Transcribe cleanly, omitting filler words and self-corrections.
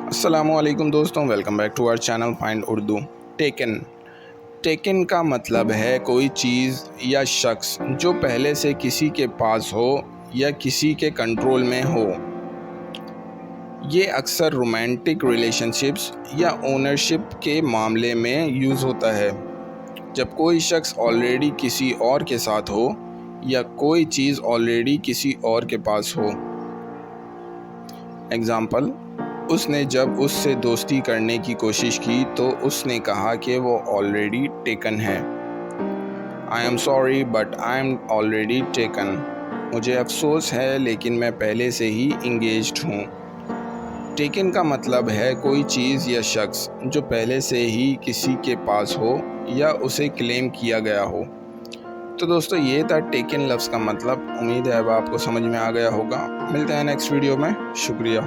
अस्सलामुअलैकुम दोस्तों, welcome back to our channel find Urdu. Taken taken का मतलब है कोई चीज़ या शख्स जो पहले से किसी के पास हो या किसी के कंट्रोल में हो। ये अक्सर रोमांटिक रिलेशनशिप्स या ओनरशिप के मामले में यूज़ होता है, जब कोई शख्स ऑलरेडी किसी और के साथ हो या कोई चीज़ ऑलरेडी किसी और के पास हो। एग्ज़ाम्पल, उसने जब उससे दोस्ती करने की कोशिश की तो उसने कहा कि वो ऑलरेडी टेकन है। I am sorry but I am already taken. मुझे अफसोस है लेकिन मैं पहले से ही इंगेज्ड हूँ। टेकन का मतलब है कोई चीज़ या शख्स जो पहले से ही किसी के पास हो या उसे क्लेम किया गया हो। तो दोस्तों, ये था टेकन लफ्ज़ का मतलब। उम्मीद है अब आपको समझ में आ गया होगा। मिलते हैं नेक्स्ट वीडियो में। शुक्रिया।